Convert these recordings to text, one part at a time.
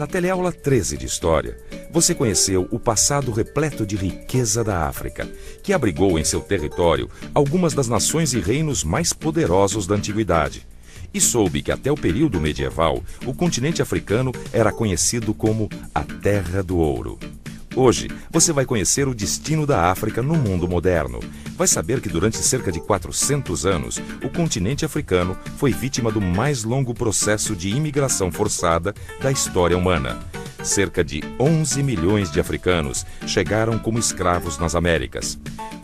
Na teleaula 13 de História, você conheceu o passado repleto de riqueza da África, que abrigou em seu território algumas das nações e reinos mais poderosos da antiguidade. E soube que até o período medieval, o continente africano era conhecido como a Terra do Ouro. Hoje, você vai conhecer o destino da África no mundo moderno. Vai saber que durante cerca de 400 anos, o continente africano foi vítima do mais longo processo de imigração forçada da história humana. Cerca de 11 milhões de africanos chegaram como escravos nas Américas.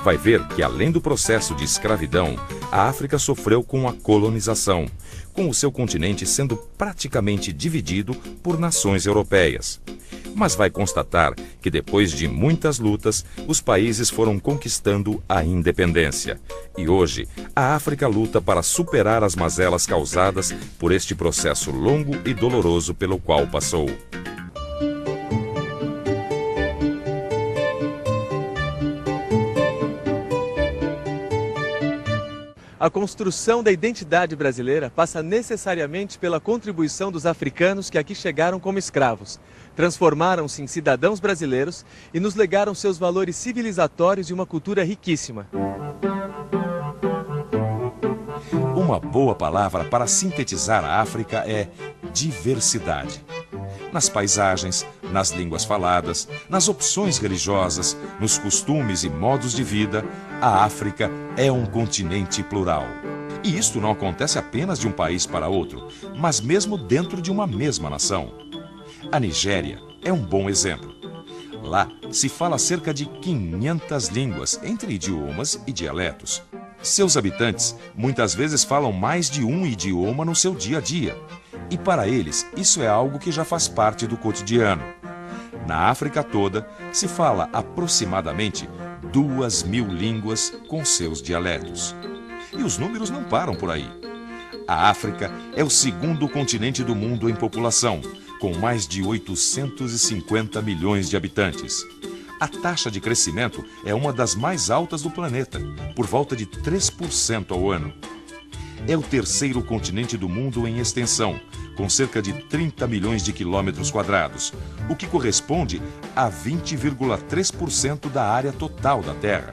Vai ver que, além do processo de escravidão, a África sofreu com a colonização, com o seu continente sendo praticamente dividido por nações europeias. Mas vai constatar que depois de muitas lutas, os países foram conquistando a independência. E hoje, a África luta para superar as mazelas causadas por este processo longo e doloroso pelo qual passou. A construção da identidade brasileira passa necessariamente pela contribuição dos africanos que aqui chegaram como escravos. Transformaram-se em cidadãos brasileiros e nos legaram seus valores civilizatórios e uma cultura riquíssima. Uma boa palavra para sintetizar a África é diversidade. Nas paisagens, nas línguas faladas, nas opções religiosas, nos costumes e modos de vida, a África é um continente plural. E isto não acontece apenas de um país para outro, mas mesmo dentro de uma mesma nação. A Nigéria é um bom exemplo. Lá se fala cerca de 500 línguas, entre idiomas e dialetos. Seus habitantes muitas vezes falam mais de um idioma no seu dia a dia. E para eles, isso é algo que já faz parte do cotidiano. Na África toda, se fala aproximadamente 2.000 línguas com seus dialetos. E os números não param por aí. A África é o segundo continente do mundo em população, com mais de 850 milhões de habitantes. A taxa de crescimento é uma das mais altas do planeta, por volta de 3% ao ano. É o terceiro continente do mundo em extensão, com cerca de 30 milhões de quilômetros quadrados, o que corresponde a 20,3% da área total da Terra.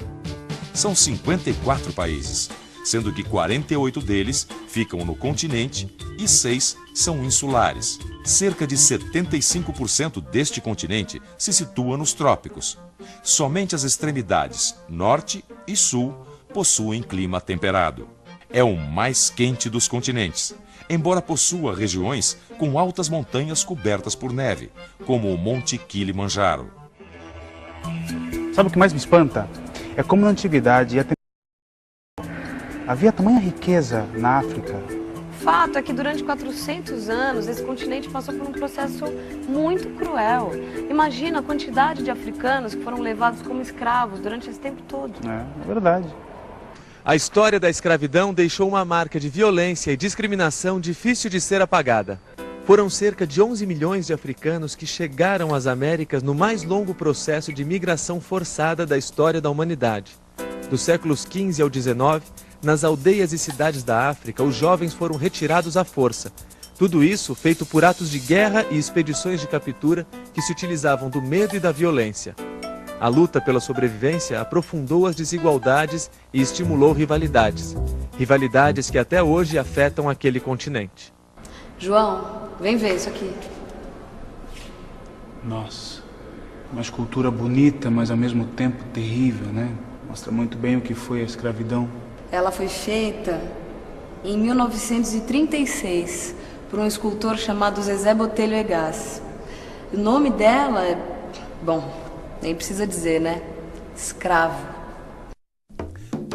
São 54 países, sendo que 48 deles ficam no continente e 6 são insulares. Cerca de 75% deste continente se situa nos trópicos. Somente as extremidades, norte e sul, possuem clima temperado. É o mais quente dos continentes, embora possua regiões com altas montanhas cobertas por neve, como o Monte Kilimanjaro. Sabe o que mais me espanta? É como na antiguidade havia tamanha riqueza na África. O fato é que durante 400 anos esse continente passou por um processo muito cruel. Imagina a quantidade de africanos que foram levados como escravos durante esse tempo todo. É verdade. A história da escravidão deixou uma marca de violência e discriminação difícil de ser apagada. Foram cerca de 11 milhões de africanos que chegaram às Américas no mais longo processo de migração forçada da história da humanidade. Dos séculos XV ao XIX, nas aldeias e cidades da África, os jovens foram retirados à força. Tudo isso feito por atos de guerra e expedições de captura que se utilizavam do medo e da violência. A luta pela sobrevivência aprofundou as desigualdades e estimulou rivalidades. Rivalidades que até hoje afetam aquele continente. João, vem ver isso aqui. Nossa, uma escultura bonita, mas ao mesmo tempo terrível, né? Mostra muito bem o que foi a escravidão. Ela foi feita em 1936 por um escultor chamado Zezé Botelho Egas. O nome dela é... bom, nem precisa dizer, né? Escravo.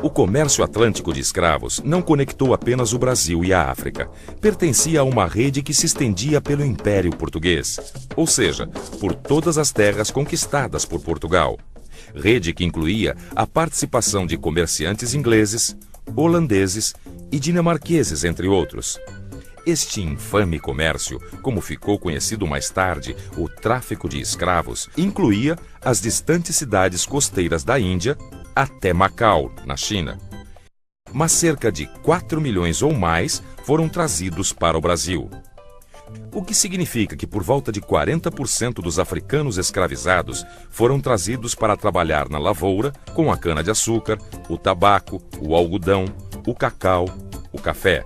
O comércio atlântico de escravos não conectou apenas o Brasil e a África. Pertencia a uma rede que se estendia pelo Império Português, ou seja, por todas as terras conquistadas por Portugal. Rede que incluía a participação de comerciantes ingleses, holandeses e dinamarqueses, entre outros. Este infame comércio, como ficou conhecido mais tarde, o tráfico de escravos, incluía as distantes cidades costeiras da Índia até Macau, na China. Mas cerca de 4 milhões ou mais foram trazidos para o Brasil. O que significa que por volta de 40% dos africanos escravizados foram trazidos para trabalhar na lavoura com a cana-de-açúcar, o tabaco, o algodão, o cacau, o café.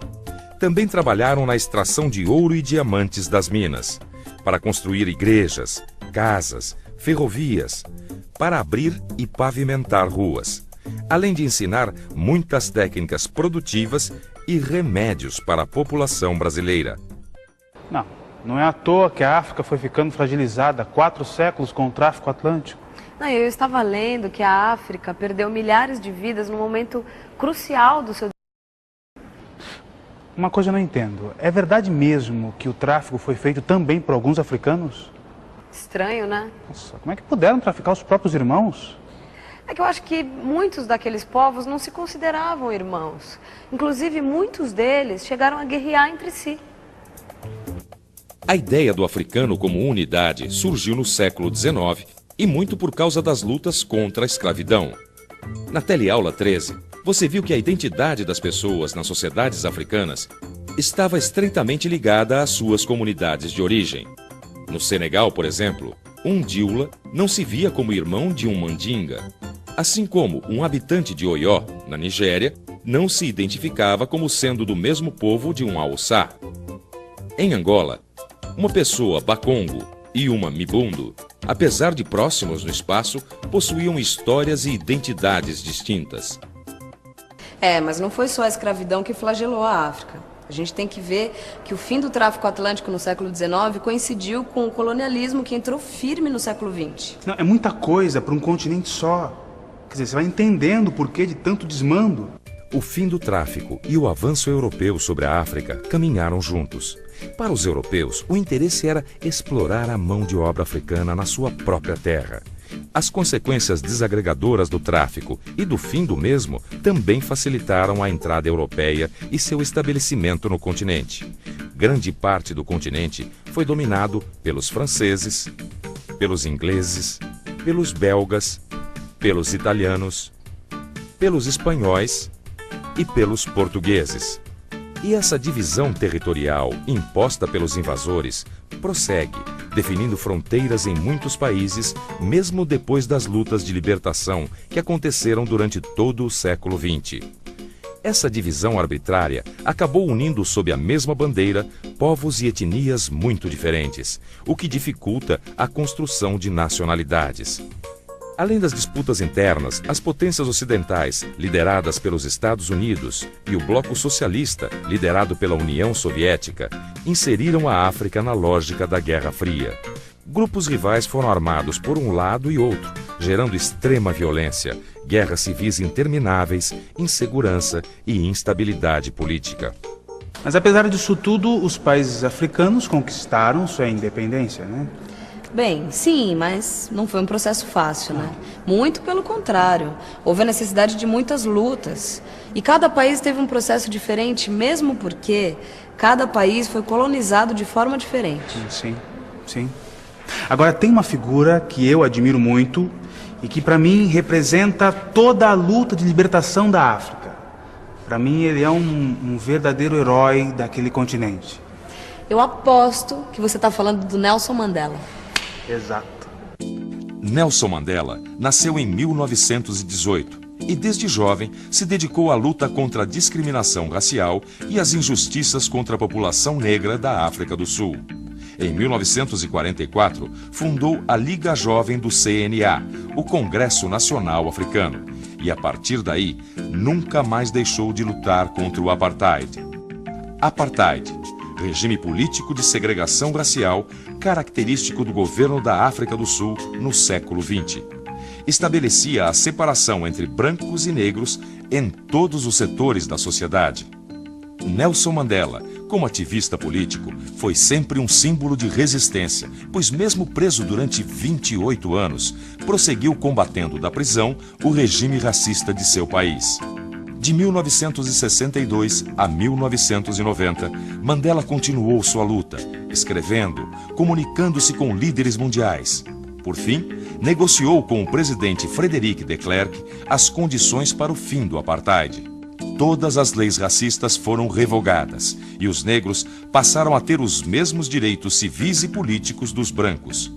Também trabalharam na extração de ouro e diamantes das minas, para construir igrejas, casas, ferrovias, para abrir e pavimentar ruas, além de ensinar muitas técnicas produtivas e remédios para a população brasileira. Não é à toa que a África foi ficando fragilizada há 4 séculos com o tráfico atlântico. Não, eu estava lendo que a África perdeu milhares de vidas num momento crucial do seu... Uma coisa eu não entendo. É verdade mesmo que o tráfico foi feito também por alguns africanos? Estranho, né? Nossa, como é que puderam traficar os próprios irmãos? É que eu acho que muitos daqueles povos não se consideravam irmãos. Inclusive, muitos deles chegaram a guerrear entre si. A ideia do africano como unidade surgiu no século XIX e muito por causa das lutas contra a escravidão. Na teleaula 13, você viu que a identidade das pessoas nas sociedades africanas estava estreitamente ligada às suas comunidades de origem. No Senegal, por exemplo, um Dioula não se via como irmão de um Mandinga, assim como um habitante de Oió, na Nigéria, não se identificava como sendo do mesmo povo de um Haussá. Em Angola, uma pessoa Bakongo e uma Mibundo, apesar de próximos no espaço, possuíam histórias e identidades distintas. Mas não foi só a escravidão que flagelou a África. A gente tem que ver que o fim do tráfico atlântico no século XIX coincidiu com o colonialismo que entrou firme no século XX. Não, é muita coisa para um continente só. Quer dizer, você vai entendendo o porquê de tanto desmando. O fim do tráfico e o avanço europeu sobre a África caminharam juntos. Para os europeus, o interesse era explorar a mão de obra africana na sua própria terra. As consequências desagregadoras do tráfico e do fim do mesmo também facilitaram a entrada europeia e seu estabelecimento no continente. Grande parte do continente foi dominado pelos franceses, pelos ingleses, pelos belgas, pelos italianos, pelos espanhóis e pelos portugueses. E essa divisão territorial imposta pelos invasores prossegue, definindo fronteiras em muitos países, mesmo depois das lutas de libertação que aconteceram durante todo o século XX. Essa divisão arbitrária acabou unindo sob a mesma bandeira povos e etnias muito diferentes, o que dificulta a construção de nacionalidades. Além das disputas internas, as potências ocidentais, lideradas pelos Estados Unidos, e o bloco socialista, liderado pela União Soviética, inseriram a África na lógica da Guerra Fria. Grupos rivais foram armados por um lado e outro, gerando extrema violência, guerras civis intermináveis, insegurança e instabilidade política. Mas apesar disso tudo, os países africanos conquistaram sua independência, né? Bem, sim, mas não foi um processo fácil, né? Muito pelo contrário. Houve a necessidade de muitas lutas. E cada país teve um processo diferente, mesmo porque cada país foi colonizado de forma diferente. Sim. Agora, tem uma figura que eu admiro muito e que, para mim, representa toda a luta de libertação da África. Para mim, ele é um verdadeiro herói daquele continente. Eu aposto que você está falando do Nelson Mandela. Exato. Nelson Mandela nasceu em 1918 e desde jovem se dedicou à luta contra a discriminação racial e as injustiças contra a população negra da África do Sul. Em 1944, fundou a Liga Jovem do CNA, o Congresso Nacional Africano, e a partir daí nunca mais deixou de lutar contra o apartheid. Apartheid, regime político de segregação racial característico do governo da África do Sul no século XX. Estabelecia a separação entre brancos e negros em todos os setores da sociedade. Nelson Mandela, como ativista político, foi sempre um símbolo de resistência, pois mesmo preso durante 28 anos, prosseguiu combatendo da prisão o regime racista de seu país. De 1962 a 1990, Mandela continuou sua luta, escrevendo, comunicando-se com líderes mundiais. Por fim, negociou com o presidente Frederic de Klerk as condições para o fim do apartheid. todas as leis racistas foram revogadas e os negros passaram a ter os mesmos direitos civis e políticos dos brancos.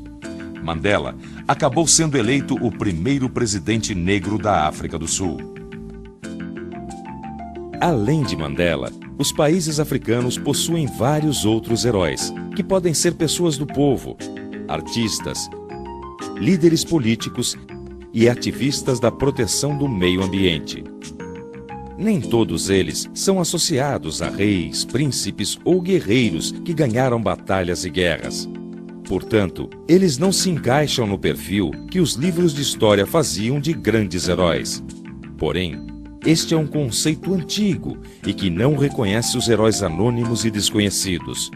Mandela acabou sendo eleito o primeiro presidente negro da África do Sul. Além de Mandela, os países africanos possuem vários outros heróis, que podem ser pessoas do povo, artistas, líderes políticos e ativistas da proteção do meio ambiente. Nem todos eles são associados a reis, príncipes ou guerreiros que ganharam batalhas e guerras. Portanto, eles não se encaixam no perfil que os livros de história faziam de grandes heróis. Porém, este é um conceito antigo e que não reconhece os heróis anônimos e desconhecidos.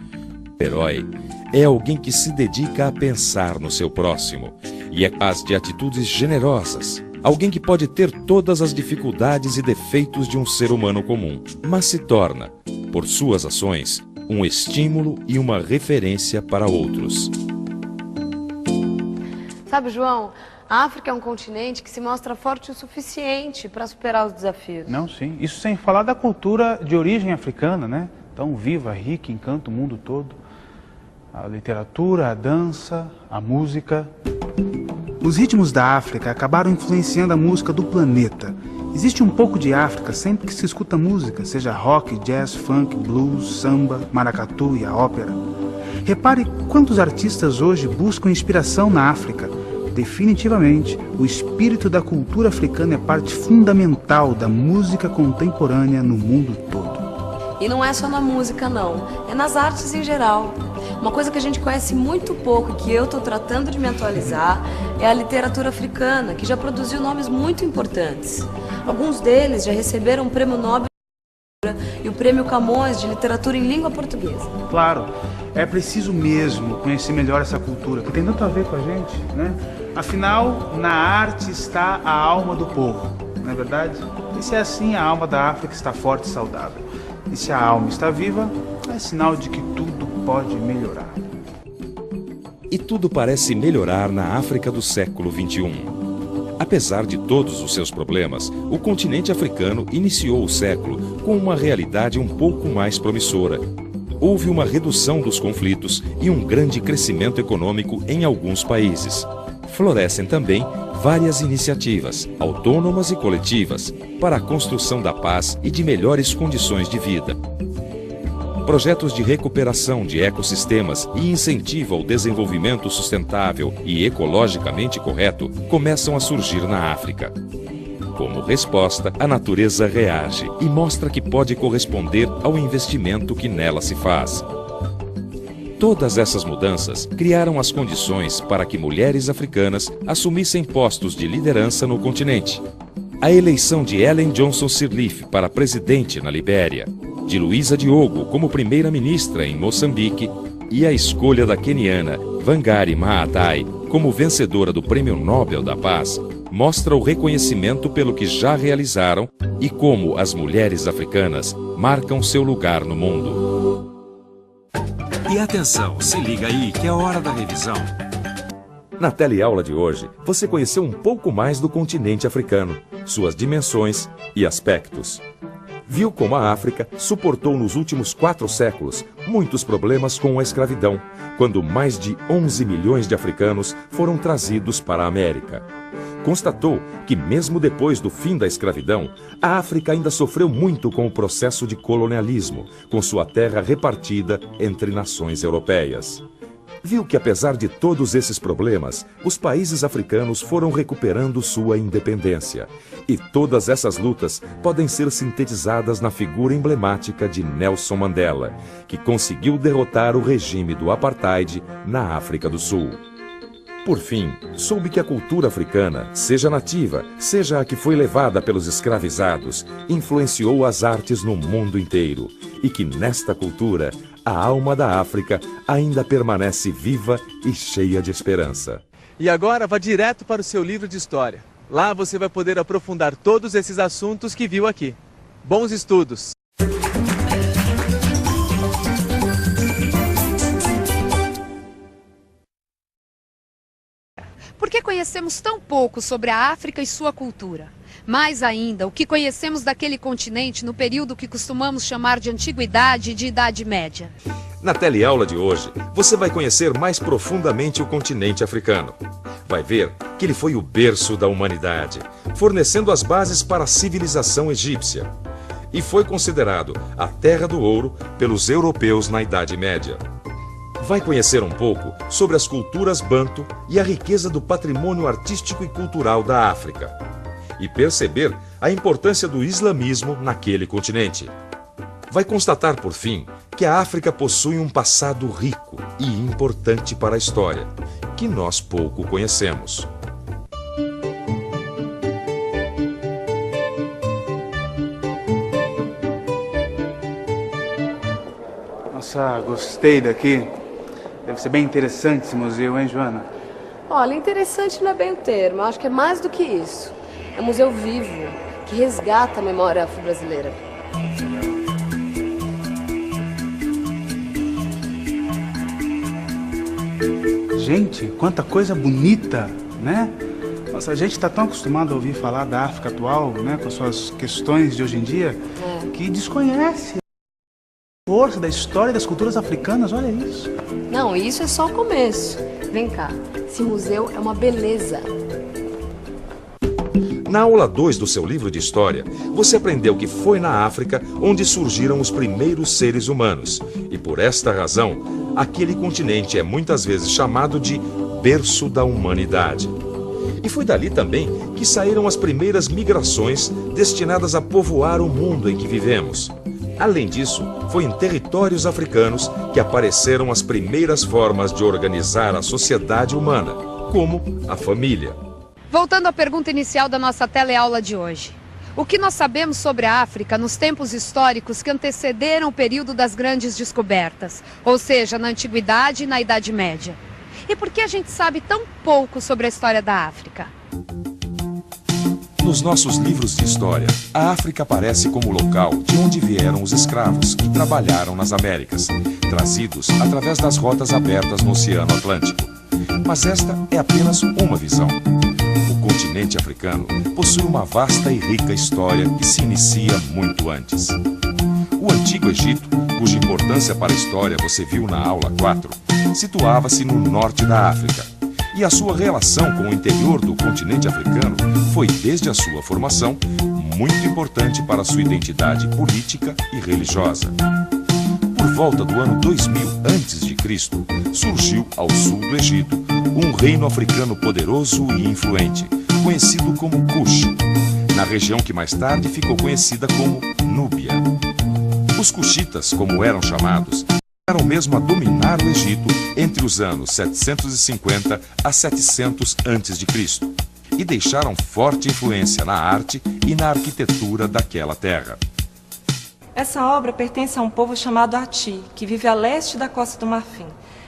O herói é alguém que se dedica a pensar no seu próximo e é capaz de atitudes generosas. Alguém que pode ter todas as dificuldades e defeitos de um ser humano comum, mas se torna, por suas ações, um estímulo e uma referência para outros. Sabe, João, a África é um continente que se mostra forte o suficiente para superar os desafios. Não, sim. Isso sem falar da cultura de origem africana, né? Tão viva, rica, encanta o mundo todo. A literatura, a dança, a música. Os ritmos da África acabaram influenciando a música do planeta. Existe um pouco de África sempre que se escuta música, seja rock, jazz, funk, blues, samba, maracatu e a ópera. Repare quantos artistas hoje buscam inspiração na África. Definitivamente, o espírito da cultura africana é parte fundamental da música contemporânea no mundo todo. E não é só na música, não. É nas artes em geral. Uma coisa que a gente conhece muito pouco e que eu estou tratando de me atualizar é a literatura africana, que já produziu nomes muito importantes. Alguns deles já receberam o Prêmio Nobel de Literatura e o Prêmio Camões de Literatura em Língua Portuguesa. Claro, é preciso mesmo conhecer melhor essa cultura, que tem tanto a ver com a gente, né? Afinal, na arte está a alma do povo, não é verdade? E se é assim, a alma da África está forte e saudável. E se a alma está viva, é sinal de que tudo pode melhorar. E tudo parece melhorar na África do século XXI. Apesar de todos os seus problemas, o continente africano iniciou o século com uma realidade um pouco mais promissora. Houve uma redução dos conflitos e um grande crescimento econômico em alguns países. Florescem também várias iniciativas, autônomas e coletivas, para a construção da paz e de melhores condições de vida. Projetos de recuperação de ecossistemas e incentivo ao desenvolvimento sustentável e ecologicamente correto começam a surgir na África. Como resposta, a natureza reage e mostra que pode corresponder ao investimento que nela se faz. Todas essas mudanças criaram as condições para que mulheres africanas assumissem postos de liderança no continente. A eleição de Ellen Johnson Sirleaf para presidente na Libéria, de Luísa Diogo como primeira-ministra em Moçambique e a escolha da queniana Wangari Maathai como vencedora do Prêmio Nobel da Paz mostra o reconhecimento pelo que já realizaram e como as mulheres africanas marcam seu lugar no mundo. E atenção, se liga aí que é hora da revisão. Na teleaula de hoje, você conheceu um pouco mais do continente africano, suas dimensões e aspectos. Viu como a África suportou nos últimos 4 séculos muitos problemas com a escravidão, quando mais de 11 milhões de africanos foram trazidos para a América. Constatou que mesmo depois do fim da escravidão, a África ainda sofreu muito com o processo de colonialismo, com sua terra repartida entre nações europeias. Viu que apesar de todos esses problemas, os países africanos foram recuperando sua independência. E todas essas lutas podem ser sintetizadas na figura emblemática de Nelson Mandela, que conseguiu derrotar o regime do apartheid na África do Sul. Por fim, soube que a cultura africana, seja nativa, seja a que foi levada pelos escravizados, influenciou as artes no mundo inteiro e que nesta cultura, a alma da África ainda permanece viva e cheia de esperança. E agora vá direto para o seu livro de história. Lá você vai poder aprofundar todos esses assuntos que viu aqui. Bons estudos! Por que conhecemos tão pouco sobre a África e sua cultura? Mais ainda, o que conhecemos daquele continente no período que costumamos chamar de Antiguidade e de Idade Média. Na teleaula de hoje, você vai conhecer mais profundamente o continente africano. Vai ver que ele foi o berço da humanidade, fornecendo as bases para a civilização egípcia. E foi considerado a Terra do Ouro pelos europeus na Idade Média. Vai conhecer um pouco sobre as culturas banto e a riqueza do patrimônio artístico e cultural da África. E perceber a importância do islamismo naquele continente. Vai constatar, por fim, que a África possui um passado rico e importante para a história, que nós pouco conhecemos. Nossa, gostei daqui. Deve ser bem interessante esse museu, hein, Joana? Olha, interessante não é bem o termo, eu acho que é mais do que isso. É um museu vivo, que resgata a memória afro-brasileira. Gente, quanta coisa bonita, né? Nossa, a gente está tão acostumado a ouvir falar da África atual, né, com as suas questões de hoje em dia, que desconhece a força da história e das culturas africanas, olha isso. Não, isso é só o começo. Vem cá, esse museu é uma beleza. Na aula 2 do seu livro de história, você aprendeu que foi na África onde surgiram os primeiros seres humanos. E por esta razão, aquele continente é muitas vezes chamado de berço da humanidade. E foi dali também que saíram as primeiras migrações destinadas a povoar o mundo em que vivemos. Além disso, foi em territórios africanos que apareceram as primeiras formas de organizar a sociedade humana, como a família. Voltando à pergunta inicial da nossa teleaula de hoje. O que nós sabemos sobre a África nos tempos históricos que antecederam o período das grandes descobertas, ou seja, na Antiguidade e na Idade Média? E por que a gente sabe tão pouco sobre a história da África? Nos nossos livros de história, a África aparece como o local de onde vieram os escravos que trabalharam nas Américas, trazidos através das rotas abertas no Oceano Atlântico. Mas esta é apenas uma visão. O continente africano possui uma vasta e rica história que se inicia muito antes. O Antigo Egito, cuja importância para a história você viu na aula 4, situava-se no norte da África. E a sua relação com o interior do continente africano foi, desde a sua formação, muito importante para a sua identidade política e religiosa. Por volta do ano 2000 a.C., surgiu ao sul do Egito um reino africano poderoso e influente, conhecido como Kush, na região que mais tarde ficou conhecida como Núbia. Os Kushitas, como eram chamados, chegaram mesmo a dominar o Egito entre os anos 750 a 700 a.C. e deixaram forte influência na arte e na arquitetura daquela terra. Essa obra pertence a um povo chamado Ati, que vive a leste da Costa do Marfim.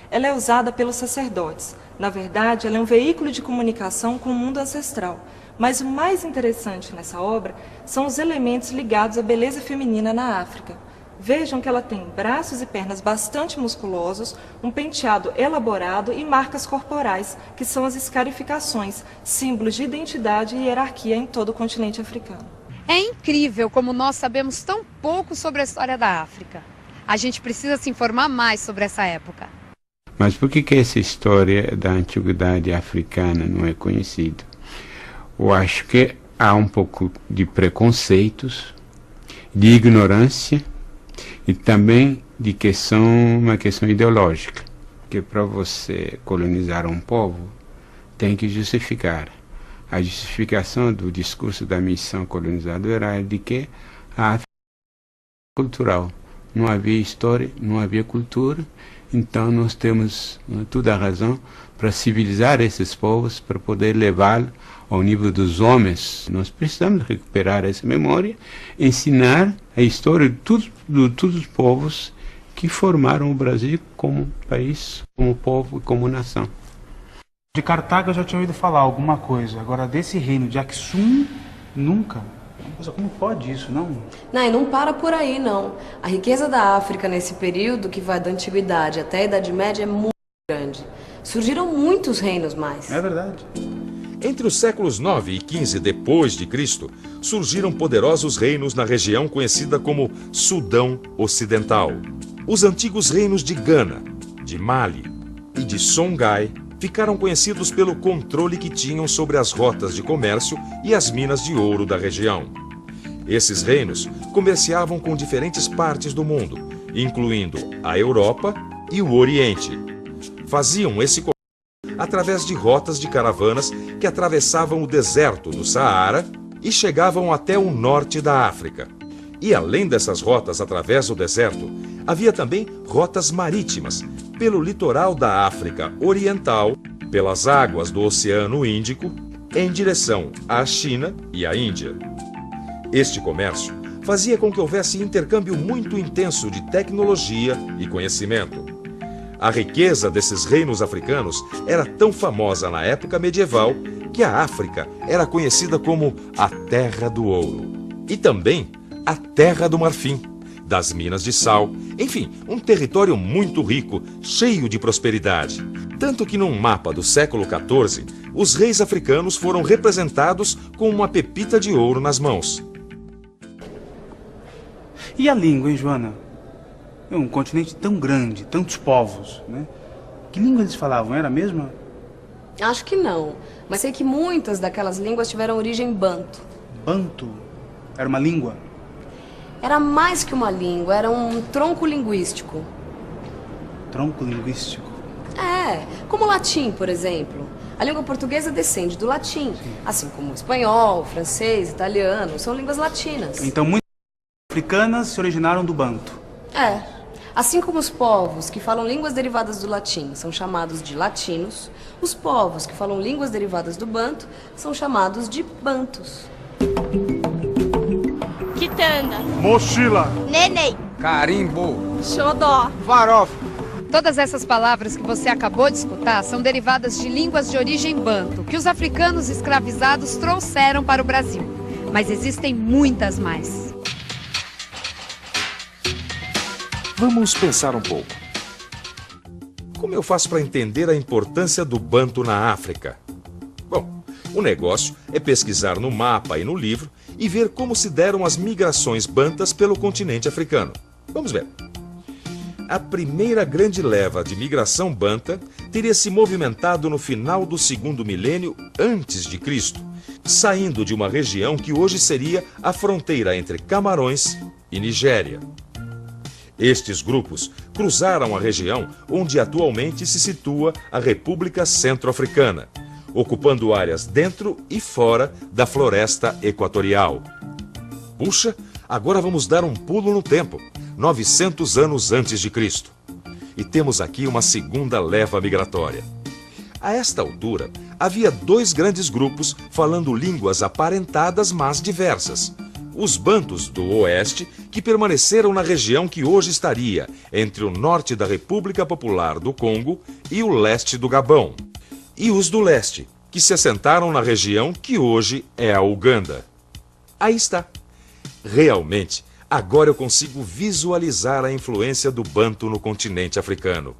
Ela é usada pelos sacerdotes. Na verdade, ela é um veículo de comunicação com o mundo ancestral. Mas o mais interessante nessa obra são os elementos ligados à beleza feminina na África. Vejam que ela tem braços e pernas bastante musculosos, um penteado elaborado e marcas corporais, que são as escarificações, símbolos de identidade e hierarquia em todo o continente africano. É incrível como nós sabemos tão pouco sobre a história da África. A gente precisa se informar mais sobre essa época. Mas por que essa história da antiguidade africana não é conhecida? Eu acho que há um pouco de preconceitos, de ignorância e também de uma questão ideológica. Que para você colonizar um povo, tem que justificar. A justificação do discurso da missão colonizadora era de que a África é cultural. Não havia história, não havia cultura, então nós temos toda a razão para civilizar esses povos, para poder levá-los ao nível dos homens. Nós precisamos recuperar essa memória, ensinar a história de todos os povos que formaram o Brasil como país, como povo e como nação. De Cartago eu já tinha ouvido falar alguma coisa, agora desse reino de Aksum, nunca. Mas como pode isso, não? Não, e não para por aí, não. A riqueza da África nesse período, que vai da Antiguidade até a Idade Média, é muito grande. Surgiram muitos reinos mais. É verdade. Entre os séculos 9 e 15 depois de Cristo, surgiram poderosos reinos na região conhecida como Sudão Ocidental. Os antigos reinos de Gana, de Mali e de Songhai ficaram conhecidos pelo controle que tinham sobre as rotas de comércio e as minas de ouro da região. Esses reinos comerciavam com diferentes partes do mundo, incluindo a Europa e o Oriente. Faziam esse comércio através de rotas de caravanas que atravessavam o deserto do Saara e chegavam até o norte da África. E além dessas rotas através do deserto, havia também rotas marítimas, pelo litoral da África Oriental, pelas águas do Oceano Índico, em direção à China e à Índia. Este comércio fazia com que houvesse intercâmbio muito intenso de tecnologia e conhecimento. A riqueza desses reinos africanos era tão famosa na época medieval que a África era conhecida como a Terra do Ouro e também a Terra do Marfim, das minas de sal, enfim, um território muito rico, cheio de prosperidade. Tanto que num mapa do século XIV, os reis africanos foram representados com uma pepita de ouro nas mãos. E a língua, hein, Joana? É um continente tão grande, tantos povos, né? Que língua eles falavam? Era a mesma? Acho que não, mas sei que muitas daquelas línguas tiveram origem banto. Banto? Era uma língua? Era mais que uma língua, era um tronco linguístico. Tronco linguístico? É, como o latim, por exemplo. A língua portuguesa descende do latim, assim como o espanhol, o francês, italiano, são línguas latinas. Então muitas africanas se originaram do banto. É, assim como os povos que falam línguas derivadas do latim são chamados de latinos, os povos que falam línguas derivadas do banto são chamados de bantus. Quitanda, mochila, neném, carimbo, xodó, farofa. Todas essas palavras que você acabou de escutar são derivadas de línguas de origem banto, que os africanos escravizados trouxeram para o Brasil. Mas existem muitas mais. Vamos pensar um pouco. Como eu faço para entender a importância do banto na África? Bom, o negócio é pesquisar no mapa e no livro e ver como se deram as migrações bantas pelo continente africano. Vamos ver. A primeira grande leva de migração banta teria se movimentado no final do segundo milênio antes de Cristo, saindo de uma região que hoje seria a fronteira entre Camarões e Nigéria. Estes grupos cruzaram a região onde atualmente se situa a República Centro-Africana, ocupando áreas dentro e fora da floresta equatorial. Puxa, agora vamos dar um pulo no tempo, 900 anos antes de Cristo. E temos aqui uma segunda leva migratória. A esta altura, havia dois grandes grupos falando línguas aparentadas, mas diversas. Os bantus do oeste, que permaneceram na região que hoje estaria entre o norte da República Popular do Congo e o leste do Gabão. E os do leste, que se assentaram na região que hoje é a Uganda. Aí está. Realmente, agora eu consigo visualizar a influência do banto no continente africano.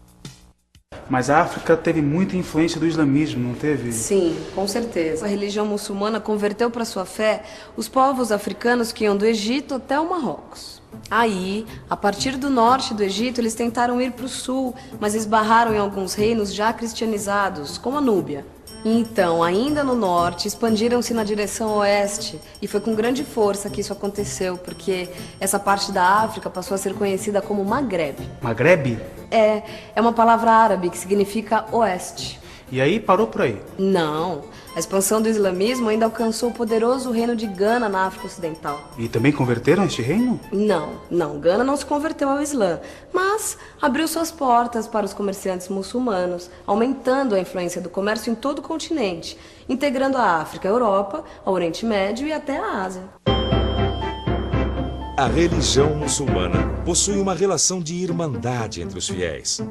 Mas a África teve muita influência do islamismo, não teve? Sim, com certeza. A religião muçulmana converteu para sua fé os povos africanos que iam do Egito até o Marrocos. Aí, a partir do norte do Egito, eles tentaram ir para o sul, mas esbarraram em alguns reinos já cristianizados, como a Núbia. Então, ainda no norte, expandiram-se na direção oeste, e foi com grande força que isso aconteceu, porque essa parte da África passou a ser conhecida como Maghreb. Maghreb? É uma palavra árabe que significa oeste. E aí parou por aí? Não, a expansão do islamismo ainda alcançou o poderoso reino de Gana na África Ocidental. E também converteram este reino? Não, Gana não se converteu ao Islã, mas abriu suas portas para os comerciantes muçulmanos, aumentando a influência do comércio em todo o continente, integrando a África, a Europa, o Oriente Médio e até a Ásia. A religião muçulmana possui uma relação de irmandade entre os fiéis.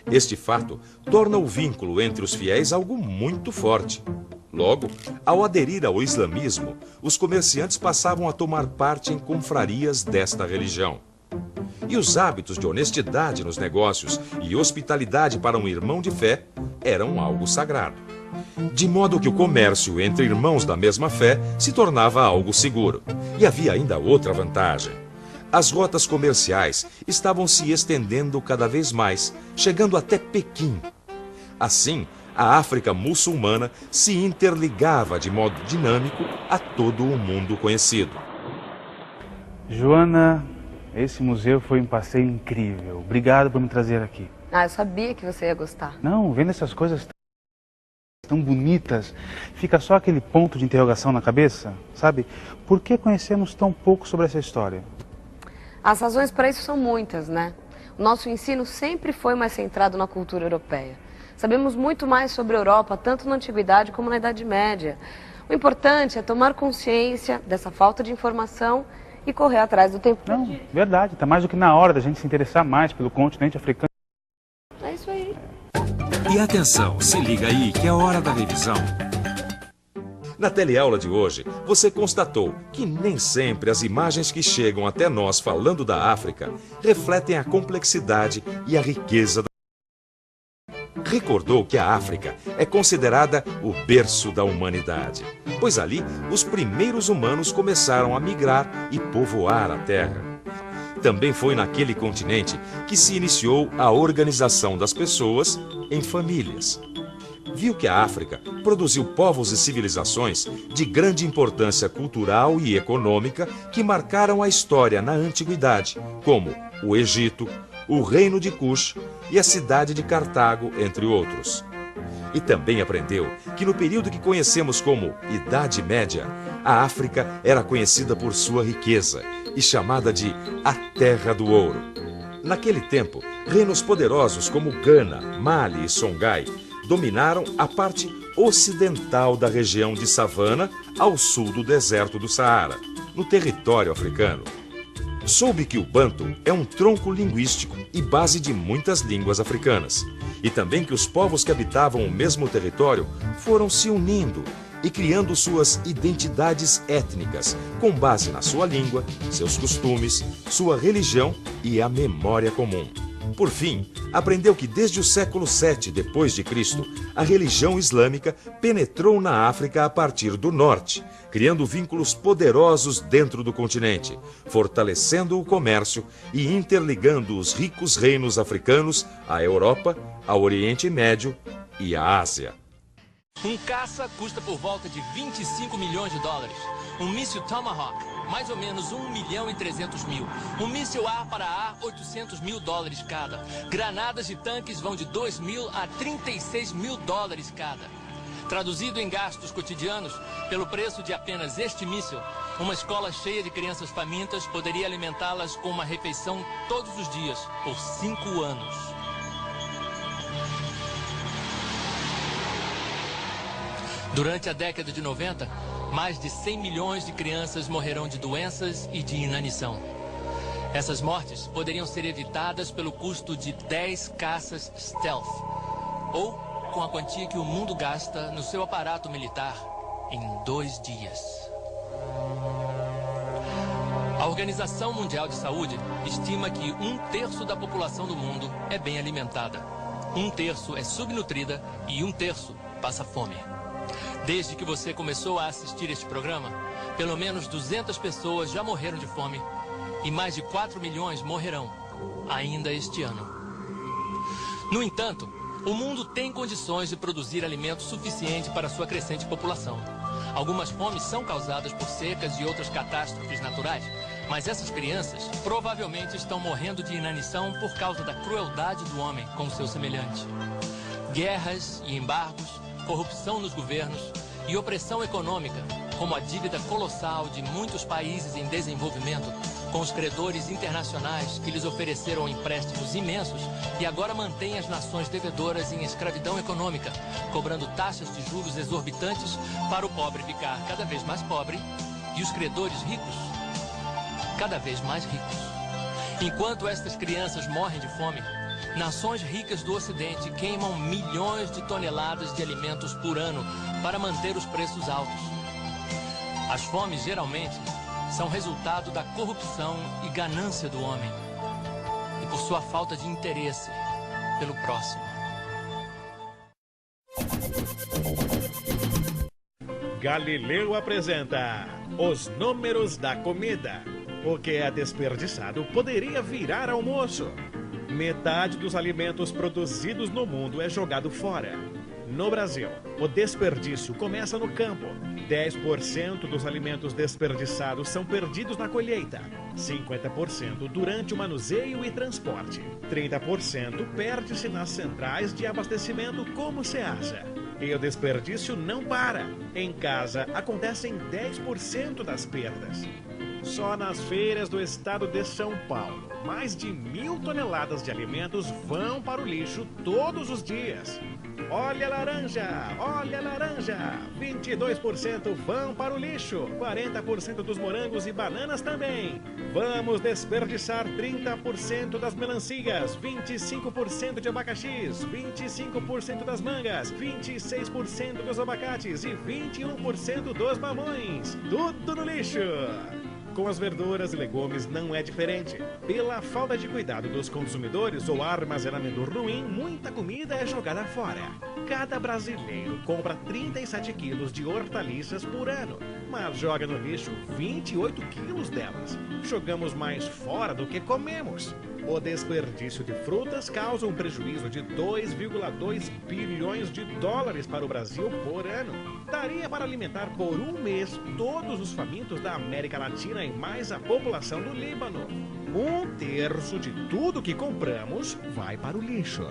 Este fato torna o vínculo entre os fiéis algo muito forte. Logo, ao aderir ao islamismo, os comerciantes passavam a tomar parte em confrarias desta religião. E os hábitos de honestidade nos negócios e hospitalidade para um irmão de fé eram algo sagrado. De modo que o comércio entre irmãos da mesma fé se tornava algo seguro. E havia ainda outra vantagem. As rotas comerciais estavam se estendendo cada vez mais, chegando até Pequim. Assim, a África muçulmana se interligava de modo dinâmico a todo o mundo conhecido. Joana, esse museu foi um passeio incrível. Obrigado por me trazer aqui. Ah, eu sabia que você ia gostar. Não, vendo essas coisas tão bonitas, fica só aquele ponto de interrogação na cabeça, sabe? Por que conhecemos tão pouco sobre essa história? As razões para isso são muitas, né? O nosso ensino sempre foi mais centrado na cultura europeia. Sabemos muito mais sobre a Europa, tanto na Antiguidade como na Idade Média. O importante é tomar consciência dessa falta de informação e correr atrás do tempo. Não, verdade. Está mais do que na hora da gente se interessar mais pelo continente africano. É isso aí. E atenção, se liga aí que é hora da revisão. Na teleaula de hoje, você constatou que nem sempre as imagens que chegam até nós falando da África refletem a complexidade e a riqueza da... Recordou que a África é considerada o berço da humanidade, pois ali os primeiros humanos começaram a migrar e povoar a terra. Também foi naquele continente que se iniciou a organização das pessoas em famílias. Viu que a África produziu povos e civilizações de grande importância cultural e econômica que marcaram a história na antiguidade, como o Egito, o Reino de Cush e a cidade de Cartago, entre outros. E também aprendeu que no período que conhecemos como Idade Média, a África era conhecida por sua riqueza e chamada de a Terra do Ouro. Naquele tempo, reinos poderosos como Gana, Mali e Songhai dominaram a parte ocidental da região de Savana ao sul do deserto do Saara, no território africano. Soube que o Banto é um tronco linguístico e base de muitas línguas africanas. E também que os povos que habitavam o mesmo território foram se unindo e criando suas identidades étnicas, com base na sua língua, seus costumes, sua religião e a memória comum. Por fim, aprendeu que desde o século VII d.C., a religião islâmica penetrou na África a partir do norte, criando vínculos poderosos dentro do continente, fortalecendo o comércio e interligando os ricos reinos africanos à Europa, ao Oriente Médio e à Ásia. Um caça custa por volta de 25 milhões de dólares. Um míssil Tomahawk, mais ou menos 1.300.000. Um míssil ar para ar, 800 mil dólares cada. Granadas de tanques vão de 2 mil a 36 mil dólares cada. Traduzido em gastos cotidianos, pelo preço de apenas este míssil, uma escola cheia de crianças famintas poderia alimentá-las com uma refeição todos os dias, por 5 anos. Durante a década de 90, mais de 100 milhões de crianças morrerão de doenças e de inanição. Essas mortes poderiam ser evitadas pelo custo de 10 caças stealth, ou com a quantia que o mundo gasta no seu aparato militar em 2 dias. A Organização Mundial de Saúde estima que 1/3 da população do mundo é bem alimentada, 1/3 é subnutrida e 1/3 passa fome. Desde que você começou a assistir este programa, pelo menos 200 pessoas já morreram de fome e mais de 4 milhões morrerão ainda este ano. No entanto, o mundo tem condições de produzir alimento suficiente para sua crescente população. Algumas fomes são causadas por secas e outras catástrofes naturais, mas essas crianças provavelmente estão morrendo de inanição por causa da crueldade do homem com seu semelhante. Guerras e embargos, corrupção nos governos e opressão econômica, como a dívida colossal de muitos países em desenvolvimento, com os credores internacionais que lhes ofereceram empréstimos imensos e agora mantêm as nações devedoras em escravidão econômica, cobrando taxas de juros exorbitantes para o pobre ficar cada vez mais pobre e os credores ricos cada vez mais ricos. Enquanto estas crianças morrem de fome, nações ricas do Ocidente queimam milhões de toneladas de alimentos por ano para manter os preços altos. As fomes, geralmente, são resultado da corrupção e ganância do homem e por sua falta de interesse pelo próximo. Galileu apresenta os números da comida. O que é desperdiçado poderia virar almoço. Metade dos alimentos produzidos no mundo é jogado fora. No Brasil, o desperdício começa no campo. 10% dos alimentos desperdiçados são perdidos na colheita, 50% durante o manuseio e transporte, 30% perde-se nas centrais de abastecimento como Ceasa. E o desperdício não para. Em casa, acontecem 10% das perdas. Só nas feiras do estado de São Paulo, mais de 1.000 toneladas de alimentos vão para o lixo todos os dias. Olha a laranja, 22% vão para o lixo, 40% dos morangos e bananas também. Vamos desperdiçar 30% das melancias, 25% de abacaxis, 25% das mangas, 26% dos abacates e 21% dos mamões. Tudo no lixo! Com as verduras e legumes não é diferente. Pela falta de cuidado dos consumidores ou armazenamento ruim, muita comida é jogada fora. Cada brasileiro compra 37 quilos de hortaliças por ano, mas joga no lixo 28 quilos delas. Jogamos mais fora do que comemos. O desperdício de frutas causa um prejuízo de 2,2 bilhões de dólares para o Brasil por ano. Daria para alimentar por um mês todos os famintos da América Latina e mais a população do Líbano. 1/3 de tudo que compramos vai para o lixo.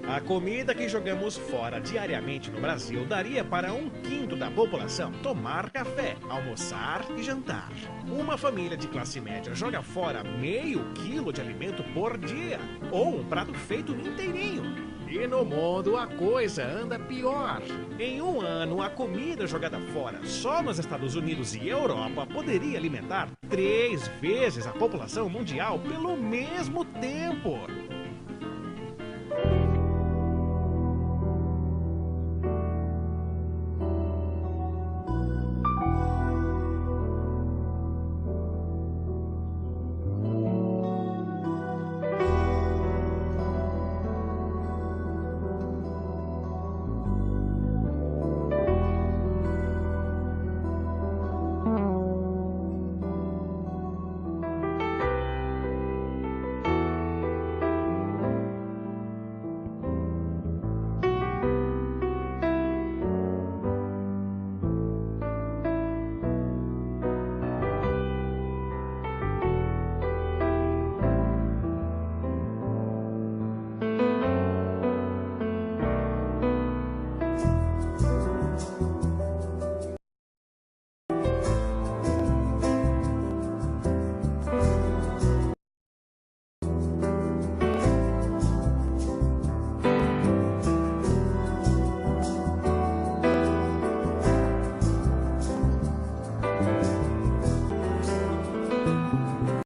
A comida que jogamos fora diariamente no Brasil daria para 1/5 da população tomar café, almoçar e jantar. Uma família de classe média joga fora meio quilo de alimento por dia, ou um prato feito inteirinho. E no mundo a coisa anda pior. Em um ano, a comida jogada fora só nos Estados Unidos e Europa poderia alimentar 3 vezes a população mundial pelo mesmo tempo.